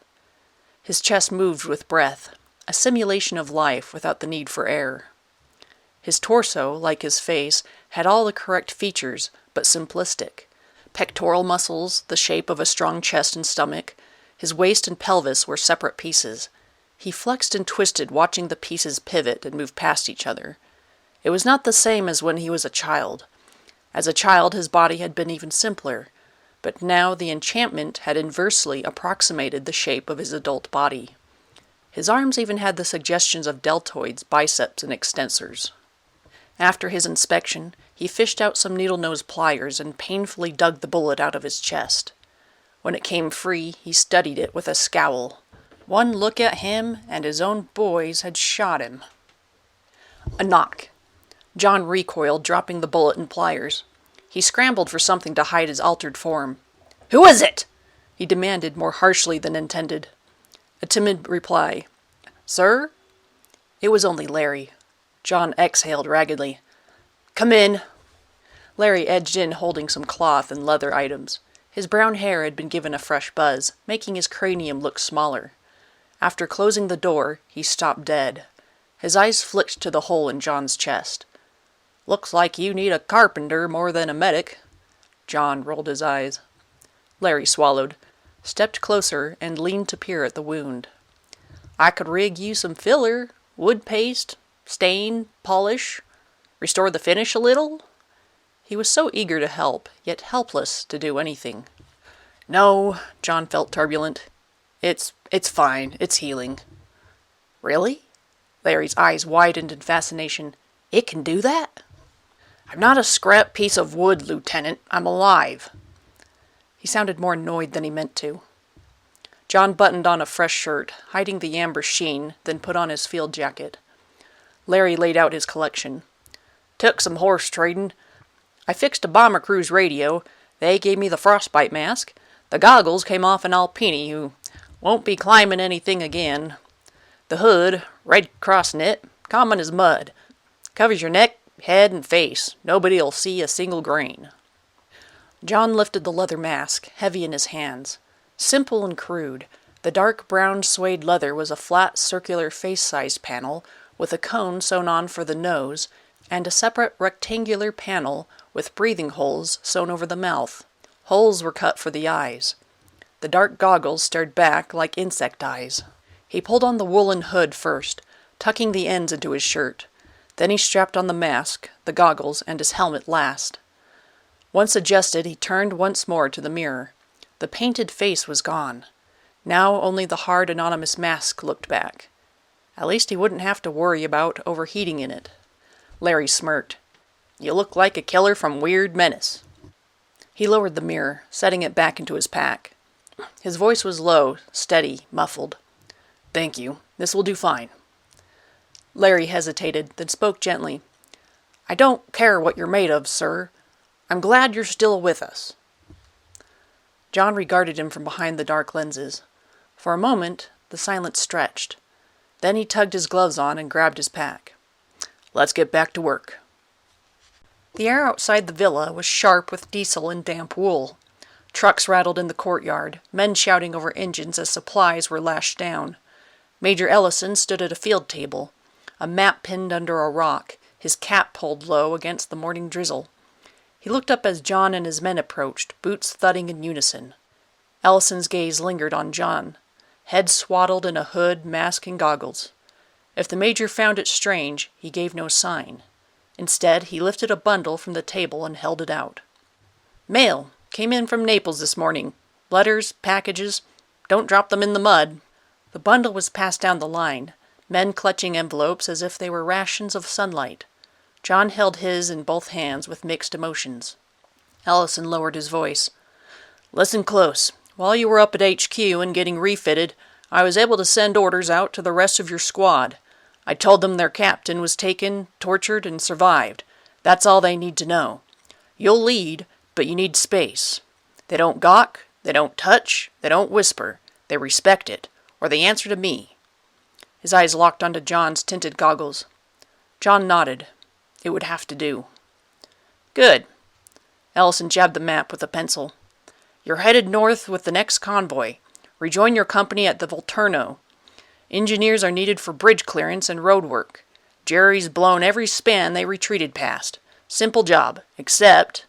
His chest moved with breath, a simulation of life without the need for air. His torso, like his face, had all the correct features, but simplistic. Pectoral muscles, the shape of a strong chest and stomach. His waist and pelvis were separate pieces. He flexed and twisted, watching the pieces pivot and move past each other. It was not the same as when he was a child. As a child, his body had been even simpler, but now the enchantment had inversely approximated the shape of his adult body. His arms even had the suggestions of deltoids, biceps, and extensors. After his inspection, he fished out some needle-nose pliers and painfully dug the bullet out of his chest. When it came free, he studied it with a scowl. One look at him, and his own boys had shot him. A knock. John recoiled, dropping the bullet and pliers. He scrambled for something to hide his altered form. "Who is it?" he demanded more harshly than intended. A timid reply. "Sir?" It was only Larry. John exhaled raggedly. "Come in." Larry edged in holding some cloth and leather items. His brown hair had been given a fresh buzz, making his cranium look smaller. After closing the door, he stopped dead. His eyes flicked to the hole in John's chest. "Looks like you need a carpenter more than a medic." John rolled his eyes. Larry swallowed, stepped closer, and leaned to peer at the wound. "I could rig you some filler, wood paste, stain, polish, restore the finish a little." He was so eager to help, yet helpless to do anything. "No," John felt turbulent. It's fine. It's healing." "Really?" Larry's eyes widened in fascination. "It can do that?" "I'm not a scrap piece of wood, Lieutenant. I'm alive." He sounded more annoyed than he meant to. John buttoned on a fresh shirt, hiding the amber sheen, then put on his field jacket. Larry laid out his collection. "Took some horse trading. I fixed a bomber crew's radio. They gave me the frostbite mask. The goggles came off an Alpini who won't be climbing anything again. The hood, Red Cross knit, common as mud. Covers your neck, head, and face. Nobody'll see a single grain." John lifted the leather mask, heavy in his hands. Simple and crude, the dark brown suede leather was a flat circular face-sized panel with a cone sewn on for the nose, and a separate rectangular panel with breathing holes sewn over the mouth. Holes were cut for the eyes. The dark goggles stared back like insect eyes. He pulled on the woolen hood first, tucking the ends into his shirt. Then he strapped on the mask, the goggles, and his helmet last. Once adjusted, he turned once more to the mirror. The painted face was gone. Now only the hard, anonymous mask looked back. At least he wouldn't have to worry about overheating in it. Larry smirked. "You look like a killer from Weird Menace." He lowered the mirror, setting it back into his pack. His voice was low, steady, muffled. "Thank you. This will do fine." Larry hesitated, then spoke gently. "I don't care what you're made of, sir. I'm glad you're still with us." John regarded him from behind the dark lenses. For a moment, the silence stretched. Then he tugged his gloves on and grabbed his pack. "Let's get back to work." The air outside the villa was sharp with diesel and damp wool. Trucks rattled in the courtyard, men shouting over engines as supplies were lashed down. Major Ellison stood at a field table, a map pinned under a rock, his cap pulled low against the morning drizzle. He looked up as John and his men approached, boots thudding in unison. Ellison's gaze lingered on John, head swaddled in a hood, mask, and goggles. If the major found it strange, he gave no sign. Instead, he lifted a bundle from the table and held it out. "Mail. Came in from Naples this morning. Letters, packages. Don't drop them in the mud." The bundle was passed down the line, men clutching envelopes as if they were rations of sunlight. John held his in both hands with mixed emotions. Ellison lowered his voice. "Listen close. While you were up at HQ and getting refitted, I was able to send orders out to the rest of your squad. I told them their captain was taken, tortured, and survived. That's all they need to know. You'll lead, but you need space. They don't gawk, they don't touch, they don't whisper. They respect it, or they answer to me." His eyes locked onto John's tinted goggles. John nodded. It would have to do. "Good." Ellison jabbed the map with a pencil. "You're headed north with the next convoy. Rejoin your company at the Volturno. Engineers are needed for bridge clearance and road work. Jerry's blown every span they retreated past. Simple job, except—"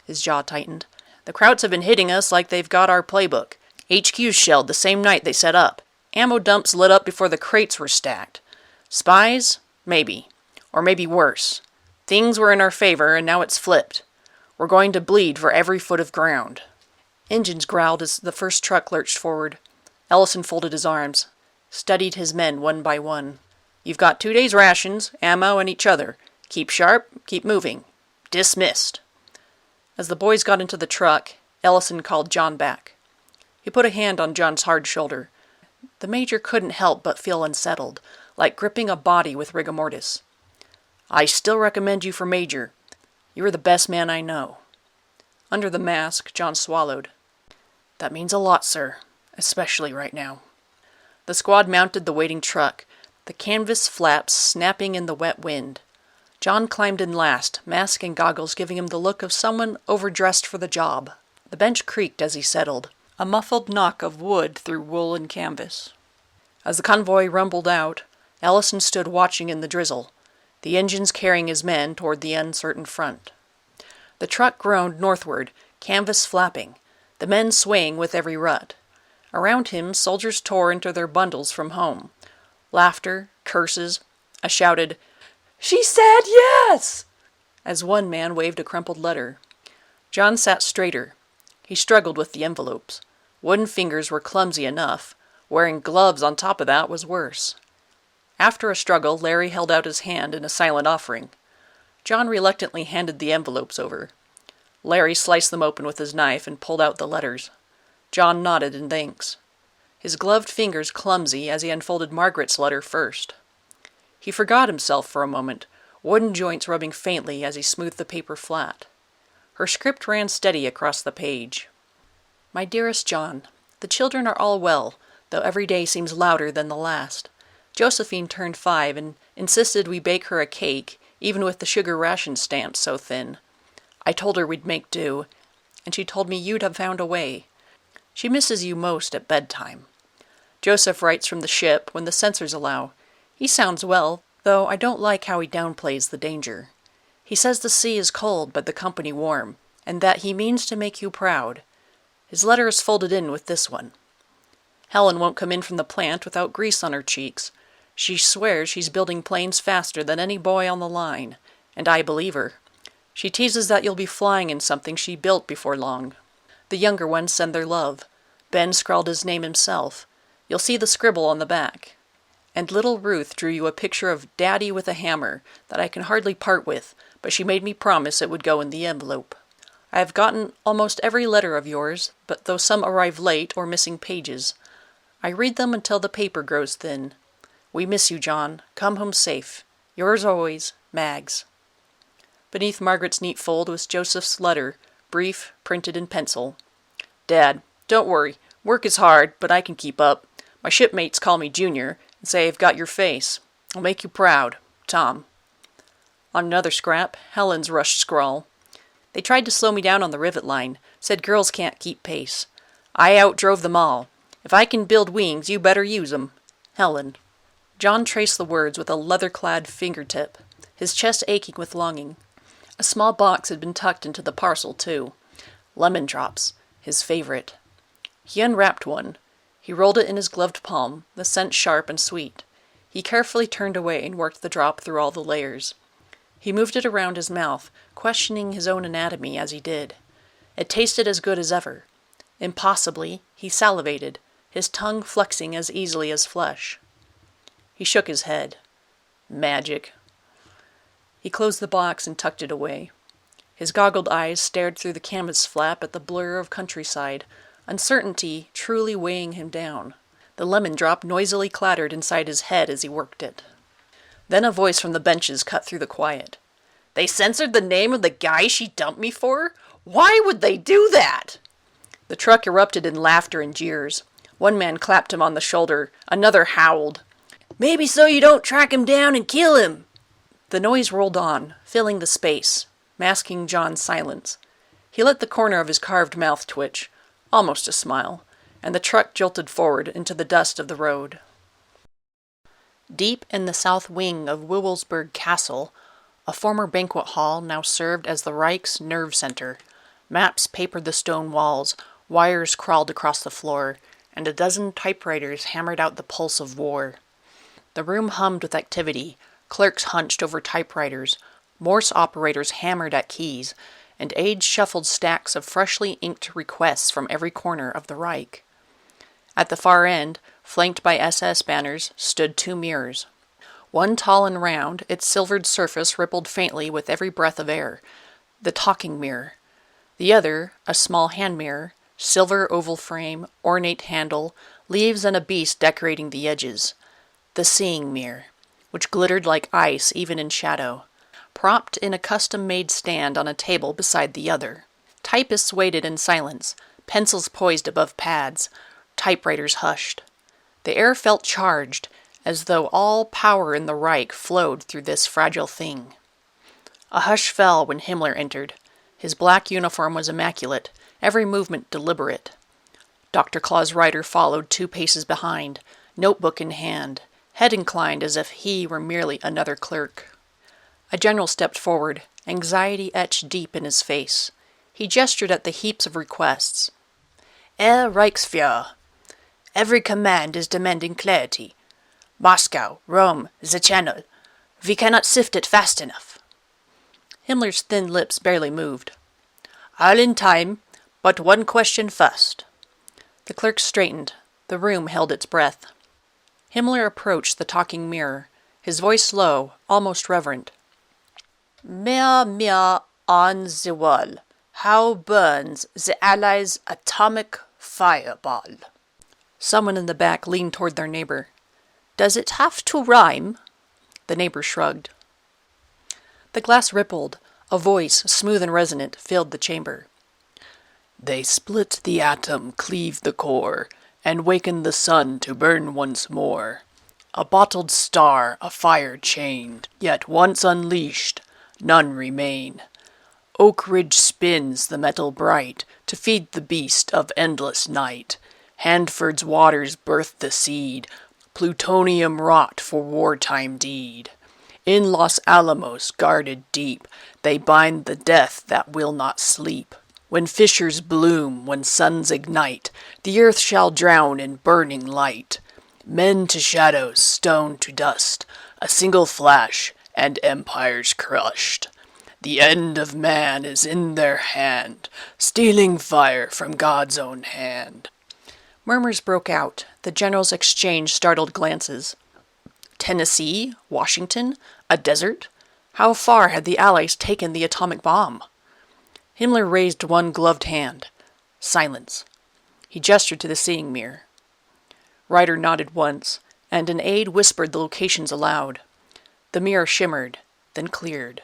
his jaw tightened. "The Krauts have been hitting us like they've got our playbook. HQ's shelled the same night they set up. Ammo dumps lit up before the crates were stacked. Spies? Maybe. Or maybe worse. Things were in our favor, and now it's flipped. We're going to bleed for every foot of ground." Engines growled as the first truck lurched forward. Ellison folded his arms, studied his men one by one. "You've got 2 days' rations, ammo, and each other. Keep sharp, keep moving. Dismissed." As the boys got into the truck, Ellison called John back. He put a hand on John's hard shoulder. The major couldn't help but feel unsettled, like gripping a body with rigor mortis. "I still recommend you for major. You're the best man I know." Under the mask, John swallowed. "That means a lot, sir, especially right now." The squad mounted the waiting truck, the canvas flaps snapping in the wet wind. John climbed in last, mask and goggles giving him the look of someone overdressed for the job. The bench creaked as he settled, a muffled knock of wood through wool and canvas. As the convoy rumbled out, Ellison stood watching in the drizzle, the engines carrying his men toward the uncertain front. The truck groaned northward, canvas flapping, the men swaying with every rut. Around him, soldiers tore into their bundles from home. Laughter, curses, a shouted, "She said yes!" as one man waved a crumpled letter. John sat straighter. He struggled with the envelopes. Wooden fingers were clumsy enough. Wearing gloves on top of that was worse. After a struggle, Larry held out his hand in a silent offering. John reluctantly handed the envelopes over. Larry sliced them open with his knife and pulled out the letters. John nodded in thanks. His gloved fingers clumsy as he unfolded Margaret's letter first. He forgot himself for a moment, wooden joints rubbing faintly as he smoothed the paper flat. Her script ran steady across the page. "My dearest John, the children are all well, though every day seems louder than the last. Josephine turned 5 and insisted we bake her a cake, even with the sugar ration stamps so thin. I told her we'd make do, and she told me you'd have found a way. She misses you most at bedtime. Joseph writes from the ship when the censors allow. He sounds well, though I don't like how he downplays the danger. He says the sea is cold but the company warm, and that he means to make you proud. His letter is folded in with this one. Helen won't come in from the plant without grease on her cheeks. She swears she's building planes faster than any boy on the line, and I believe her. She teases that you'll be flying in something she built before long. The younger ones send their love. Ben scrawled his name himself. You'll see the scribble on the back. And little Ruth drew you a picture of Daddy with a hammer that I can hardly part with, but she made me promise it would go in the envelope. I have gotten almost every letter of yours, but though some arrive late or missing pages, I read them until the paper grows thin. We miss you, John. Come home safe. Yours always, Mags. Beneath Margaret's neat fold was Joseph's letter, brief, printed in pencil. Dad, don't worry. Work is hard, but I can keep up. My shipmates call me Junior and say I've got your face. I'll make you proud. Tom. On another scrap, Helen's rushed scrawl. They tried to slow me down on the rivet line, said girls can't keep pace. I outdrove them all. If I can build wings, you better use 'em. Helen. John traced the words with a leather-clad fingertip, his chest aching with longing. A small box had been tucked into the parcel, too. Lemon drops, his favorite. He unwrapped one. He rolled it in his gloved palm, the scent sharp and sweet. He carefully turned away and worked the drop through all the layers. He moved it around his mouth, questioning his own anatomy as he did. It tasted as good as ever. Impossibly, he salivated, his tongue flexing as easily as flesh. He shook his head. Magic. He closed the box and tucked it away. His goggled eyes stared through the canvas flap at the blur of countryside, uncertainty truly weighing him down. The lemon drop noisily clattered inside his head as he worked it. Then a voice from the benches cut through the quiet. They censored the name of the guy she dumped me for? Why would they do that? The truck erupted in laughter and jeers. One man clapped him on the shoulder. Another howled. Maybe so you don't track him down and kill him. The noise rolled on, filling the space, masking John's silence. He let the corner of his carved mouth twitch, almost a smile, and the truck jolted forward into the dust of the road. Deep in the south wing of Wewelsburg Castle, a former banquet hall now served as the Reich's nerve center. Maps papered the stone walls, wires crawled across the floor, and a dozen typewriters hammered out the pulse of war. The room hummed with activity. Clerks hunched over typewriters, Morse operators hammered at keys, and aides shuffled stacks of freshly inked requests from every corner of the Reich. At the far end, flanked by SS banners, stood two mirrors. One tall and round, its silvered surface rippled faintly with every breath of air, the talking mirror. The other, a small hand mirror, silver oval frame, ornate handle, leaves and a beast decorating the edges. The seeing mirror, which glittered like ice even in shadow, propped in a custom-made stand on a table beside the other. Typists waited in silence, pencils poised above pads, typewriters hushed. The air felt charged, as though all power in the Reich flowed through this fragile thing. A hush fell when Himmler entered. His black uniform was immaculate, every movement deliberate. Dr. Claus Ryder followed 2 paces behind, notebook in hand, head inclined as if he were merely another clerk. A general stepped forward, anxiety etched deep in his face. He gestured at the heaps of requests. Herr Reichsführer, every command is demanding clarity. Moscow, Rome, the Channel. We cannot sift it fast enough. Himmler's thin lips barely moved. All in time, but one question first. The clerk straightened. The room held its breath. Himmler approached the talking mirror, his voice low, almost reverent. Mir on the wall. How burns the Allies' atomic fireball? Someone in the back leaned toward their neighbor. Does it have to rhyme? The neighbor shrugged. The glass rippled. A voice, smooth and resonant, filled the chamber. They split the atom, cleave the core, and waken the sun to burn once more. A bottled star, a fire chained, yet once unleashed, none remain. Oak Ridge spins the metal bright to feed the beast of endless night. Handford's waters birth the seed, plutonium wrought for wartime deed. In Los Alamos, guarded deep, they bind the death that will not sleep. When fissures bloom, when suns ignite, the earth shall drown in burning light. Men to shadows, stone to dust, a single flash, and empires crushed. The end of man is in their hand, stealing fire from God's own hand. Murmurs broke out. The generals exchanged startled glances. Tennessee? Washington? A desert? How far had the Allies taken the atomic bomb? Himmler raised one gloved hand. Silence. He gestured to the seeing mirror. Ryder nodded once, and an aide whispered the locations aloud. The mirror shimmered, then cleared.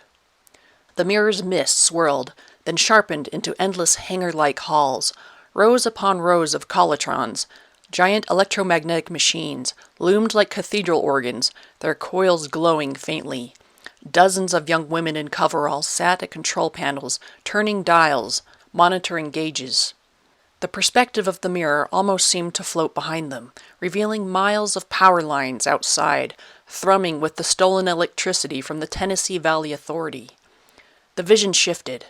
The mirror's mist swirled, then sharpened into endless hangar-like halls, rows upon rows of collitrons. Giant electromagnetic machines loomed like cathedral organs, their coils glowing faintly. Dozens of young women in coveralls sat at control panels, turning dials, monitoring gauges. The perspective of the mirror almost seemed to float behind them, revealing miles of power lines outside, thrumming with the stolen electricity from the Tennessee Valley Authority. The vision shifted.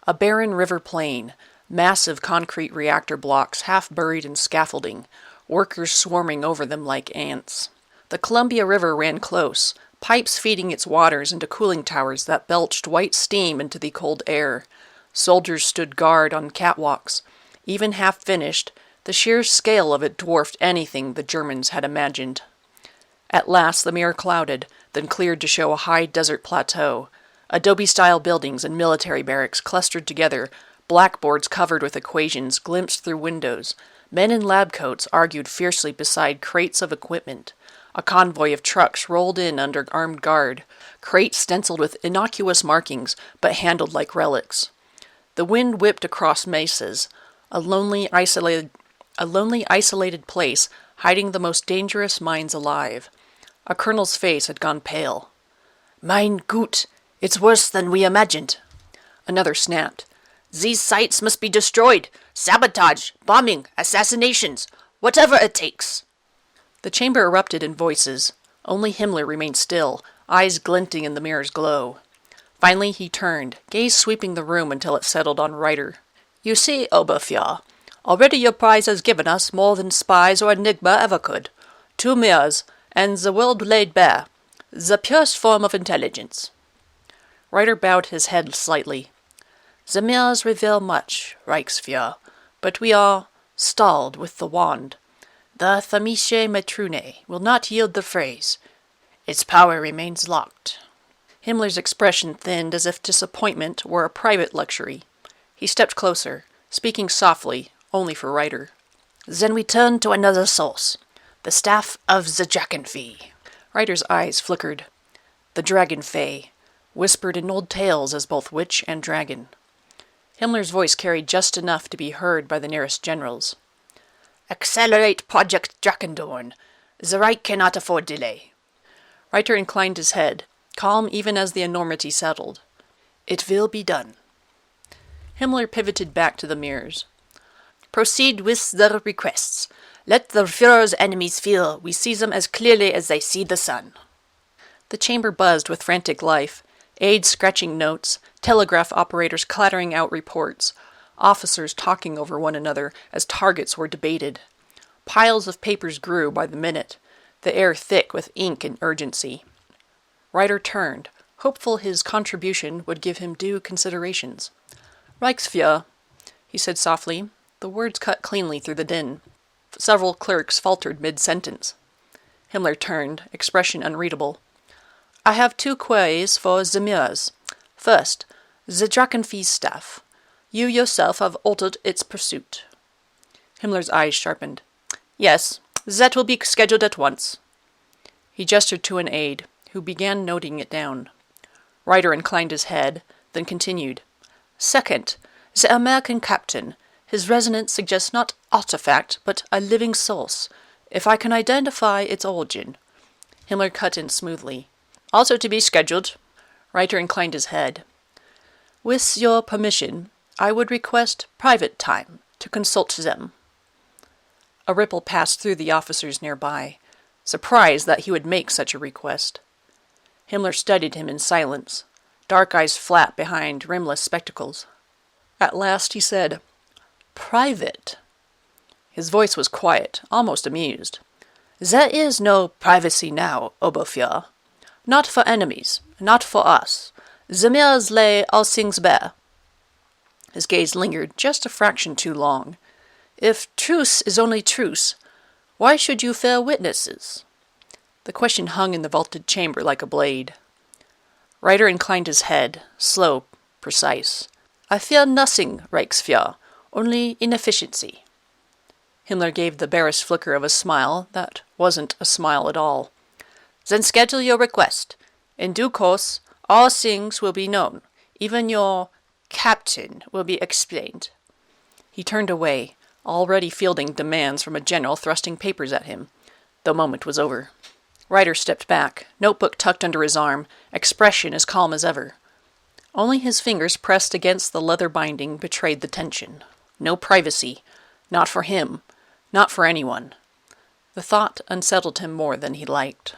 A barren river plain, massive concrete reactor blocks half buried in scaffolding, workers swarming over them like ants. The Columbia River ran close, pipes feeding its waters into cooling towers that belched white steam into the cold air. Soldiers stood guard on catwalks. Even half-finished, the sheer scale of it dwarfed anything the Germans had imagined. At last the mirror clouded, then cleared to show a high desert plateau. Adobe-style buildings and military barracks clustered together, blackboards covered with equations glimpsed through windows. Men in lab coats argued fiercely beside crates of equipment. A convoy of trucks rolled in under armed guard, crates stenciled with innocuous markings but handled like relics. The wind whipped across mesas, a lonely, isolated place hiding the most dangerous minds alive. A colonel's face had gone pale. "Mein Gott, it's worse than we imagined." Another snapped. "These sites must be destroyed. Sabotage, bombing, assassinations, whatever it takes." The chamber erupted in voices. Only Himmler remained still, eyes glinting in the mirror's glow. Finally he turned, gaze sweeping the room until it settled on Ryder. "You see, Oberfuhrer, already your prize has given us more than spies or Enigma ever could. 2 mirrors, and the world laid bare. The purest form of intelligence." Ryder bowed his head slightly. "The mirrors reveal much, Reichsfuhrer, but we are stalled with the wand. The Thamische Matrune will not yield the phrase. Its power remains locked." Himmler's expression thinned as if disappointment were a private luxury. He stepped closer, speaking softly, only for Ryder. "Then we turn to another source. The staff of the Drachenfee." Ryder's eyes flickered. The Dragonfey, whispered in old tales as both witch and dragon. Himmler's voice carried just enough to be heard by the nearest generals. "Accelerate Project Drachendorn. The Reich cannot afford delay." Ryder inclined his head, calm even as the enormity settled. "It will be done." Himmler pivoted back to the mirrors. "Proceed with the requests. Let the Führer's enemies feel we see them as clearly as they see the sun." The chamber buzzed with frantic life, aides scratching notes, telegraph operators clattering out reports, officers talking over one another as targets were debated. Piles of papers grew by the minute, the air thick with ink and urgency. Ryder turned, hopeful his contribution would give him due considerations. "Reichsfuhrer," he said softly. The words cut cleanly through the din. Several clerks faltered mid-sentence. Himmler turned, expression unreadable. "I have 2 queries for the mirrors. First, the Drachenfee's staff. You yourself have altered its pursuit." Himmler's eyes sharpened. "Yes, that will be scheduled at once." He gestured to an aide, who began noting it down. Ryder inclined his head, then continued. "Second, the American captain. His resonance suggests not artifact, but a living source, if I can identify its origin." Himmler cut in smoothly. "Also to be scheduled." Ryder inclined his head. "With your permission, I would request private time to consult them." A ripple passed through the officers nearby, surprised that he would make such a request. Himmler studied him in silence, dark eyes flat behind rimless spectacles. At last he said, "Private." His voice was quiet, almost amused. "There is no privacy now, Oberfuhrer. Not for enemies, not for us. The mirrors lay all things bare." His gaze lingered just a fraction too long. "If truce is only truce, why should you fear witnesses?" The question hung in the vaulted chamber like a blade. Reiter inclined his head, slow, precise. "I fear nothing, Reichsfuhrer, only inefficiency." Himmler gave the barest flicker of a smile that wasn't a smile at all. "Then schedule your request. In due course, all things will be known. Even your captain will be explained." He turned away, already fielding demands from a general thrusting papers at him. The moment was over. Reiter stepped back, notebook tucked under his arm, expression as calm as ever. Only his fingers pressed against the leather binding betrayed the tension. No privacy. Not for him. Not for anyone. The thought unsettled him more than he liked.